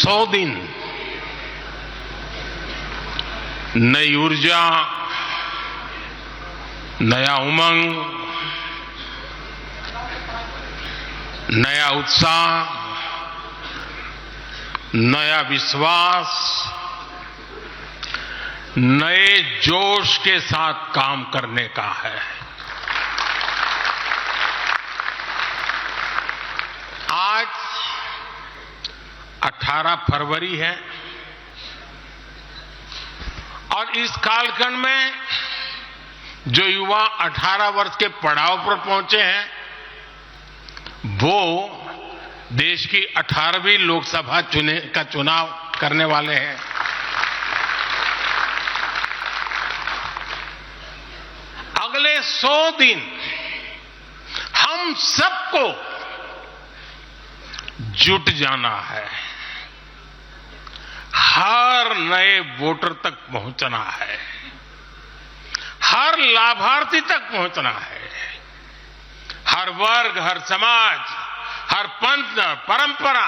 100 दिन नई ऊर्जा, नया उमंग, नया उत्साह, नया विश्वास, नए जोश के साथ काम करने का है। आज 18 फरवरी है और इस कालखंड में जो युवा 18 वर्ष के पड़ाव पर पहुंचे हैं, वो देश की 18वीं लोकसभा का चुनाव करने वाले हैं। अगले 100 दिन हम सबको जुट जाना है, हर नए वोटर तक पहुंचना है, हर लाभार्थी तक पहुंचना है, हर वर्ग, हर समाज, हर पंथ, परंपरा,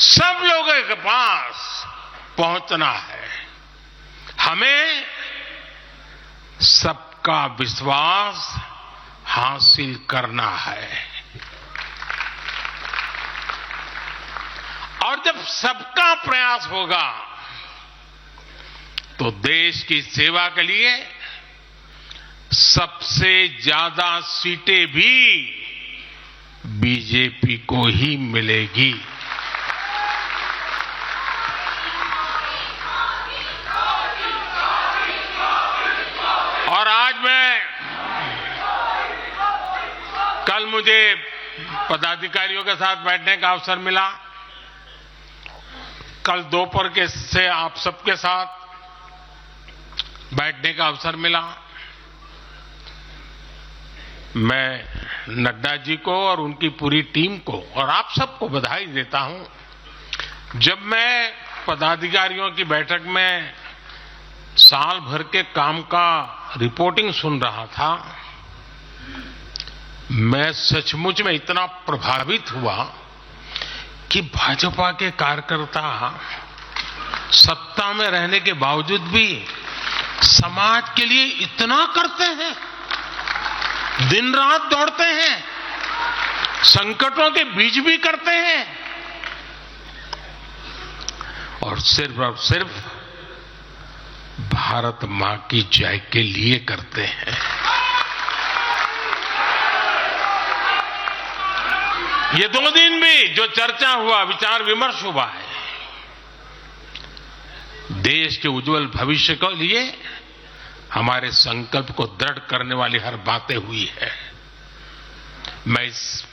सब लोगों के पास पहुंचना है। हमें सबका विश्वास हासिल करना है और जब सबका प्रयास होगा तो देश की सेवा के लिए सबसे ज्यादा सीटें भी बीजेपी को ही मिलेगी। और आज कल मुझे पदाधिकारियों के साथ बैठने का अवसर मिला। कल दोपहर से आप सबके साथ बैठने का अवसर मिला। मैं नड्डा जी को और उनकी पूरी टीम को और आप सबको बधाई देता हूं। जब मैं पदाधिकारियों की बैठक में साल भर के काम का रिपोर्टिंग सुन रहा था, मैं सचमुच में इतना प्रभावित हुआ कि भाजपा के कार्यकर्ता सत्ता में रहने के बावजूद भी समाज के लिए इतना करते हैं, दिन रात दौड़ते हैं, संकटों के बीच भी करते हैं और सिर्फ भारत मां की जय के लिए करते हैं। ये 2 दिन भी जो चर्चा हुआ, विचार विमर्श हुआ है, देश के उज्जवल भविष्य के लिए हमारे संकल्प को दृढ़ करने वाली हर बातें हुई है। मैं इस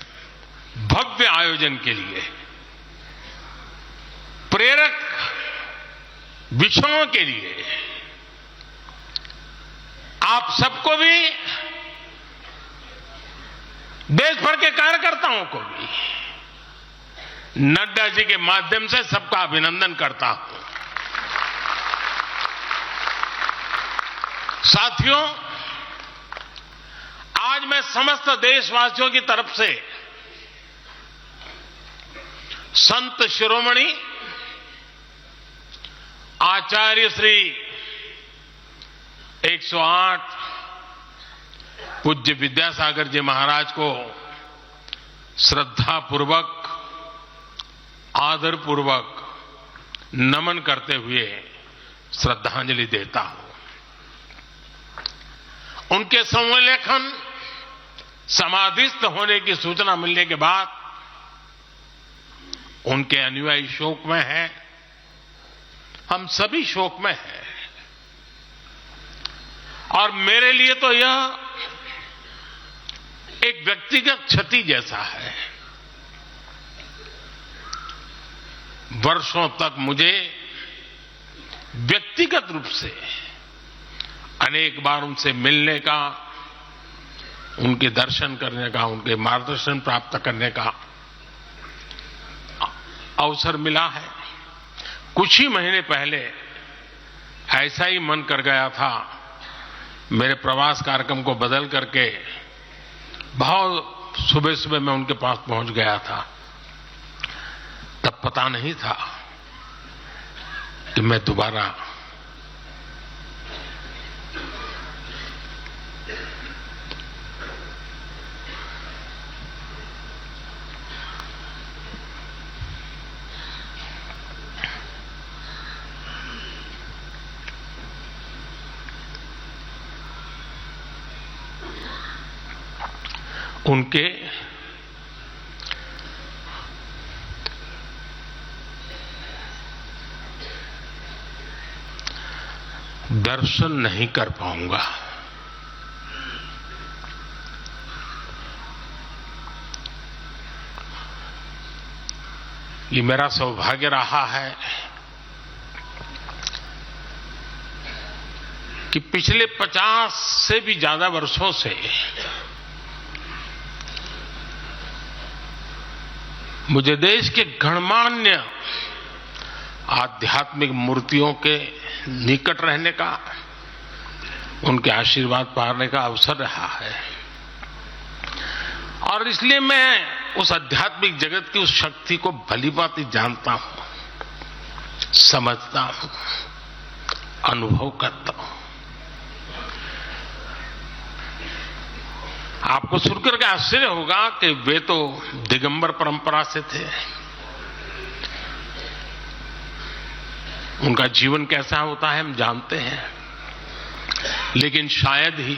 भव्य आयोजन के लिए, प्रेरक विषयों के लिए आप सबको भी, देश भर के कार्यकर्ताओं को भी नड्डा जी के माध्यम से सबका अभिनंदन करता हूं। साथियों, आज मैं समस्त देशवासियों की तरफ से संत शिरोमणि आचार्य श्री 108 पूज्य विद्यासागर जी महाराज को श्रद्धापूर्वक, आदरपूर्वक नमन करते हुए श्रद्धांजलि देता हूं। उनके संलेखन समाधिस्थ होने की सूचना मिलने के बाद उनके अनुयायी शोक में हैं, हम सभी शोक में हैं और मेरे लिए तो यह एक व्यक्तिगत क्षति जैसा है। वर्षों तक मुझे व्यक्तिगत रूप से अनेक बार उनसे मिलने का, उनके दर्शन करने का, उनके मार्गदर्शन प्राप्त करने का अवसर मिला है। कुछ ही महीने पहले ऐसा ही मन कर गया था, मेरे प्रवास कार्यक्रम को बदल करके बहुत सुबह सुबह मैं उनके पास पहुंच गया था। तब पता नहीं था कि मैं दोबारा उनके दर्शन नहीं कर पाऊंगा। ये मेरा सौभाग्य रहा है कि पिछले 50 से भी ज्यादा वर्षों से मुझे देश के गणमान्य आध्यात्मिक मूर्तियों के निकट रहने का, उनके आशीर्वाद पाने का अवसर रहा है। और इसलिए मैं उस आध्यात्मिक जगत की उस शक्ति को भलीभांति जानता हूं, समझता हूं, अनुभव करता हूं। आपको सुनकर के आश्चर्य होगा कि वे तो दिगंबर परंपरा से थे। उनका जीवन कैसा होता है हम जानते हैं, लेकिन शायद ही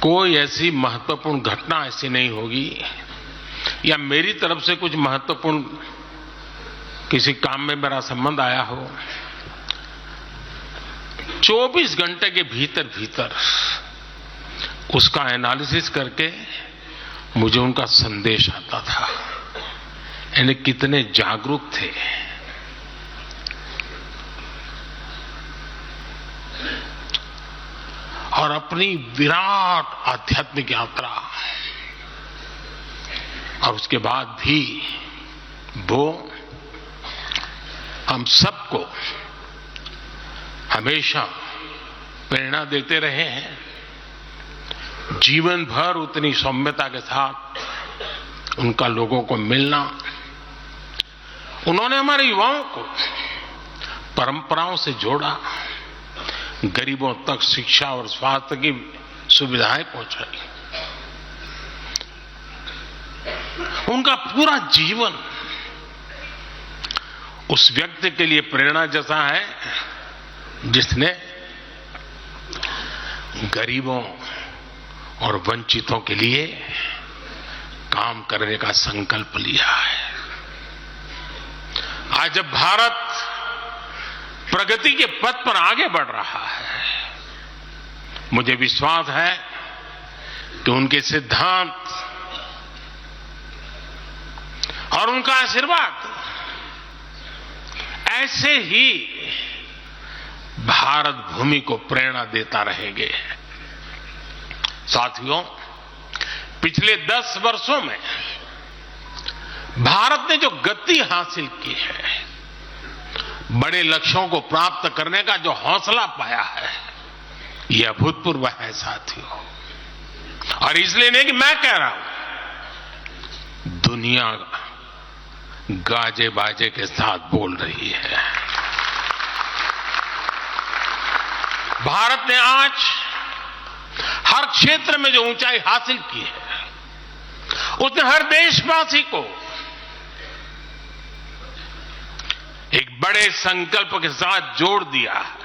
कोई ऐसी महत्वपूर्ण घटना ऐसी नहीं होगी या मेरी तरफ से कुछ महत्वपूर्ण किसी काम में मेरा संबंध आया हो, 24 घंटे के भीतर भीतर उसका एनालिसिस करके मुझे उनका संदेश आता था। यानी कितने जागरूक थे। और अपनी विराट आध्यात्मिक यात्रा और उसके बाद भी वो हम सबको हमेशा प्रेरणा देते रहे हैं। जीवन भर उतनी सौम्यता के साथ उनका लोगों को मिलना, उन्होंने हमारे युवाओं को परंपराओं से जोड़ा, गरीबों तक शिक्षा और स्वास्थ्य की सुविधाएं पहुंचाई। उनका पूरा जीवन उस व्यक्ति के लिए प्रेरणा जैसा है जिसने गरीबों और वंचितों के लिए काम करने का संकल्प लिया है। आज जब भारत प्रगति के पथ पर आगे बढ़ रहा है, मुझे विश्वास है कि उनके सिद्धांत और उनका आशीर्वाद ऐसे ही भारत भूमि को प्रेरणा देता रहेंगे। साथियों, पिछले 10 वर्षों में भारत ने जो गति हासिल की है, बड़े लक्ष्यों को प्राप्त करने का जो हौसला पाया है, यह अभूतपूर्व है साथियों। और इसलिए नहीं कि मैं कह रहा हूं, दुनिया गाजे बाजे के साथ बोल रही है। भारत ने आज हर क्षेत्र में जो ऊंचाई हासिल की है, उसने हर देशवासी को एक बड़े संकल्प के साथ जोड़ दिया है।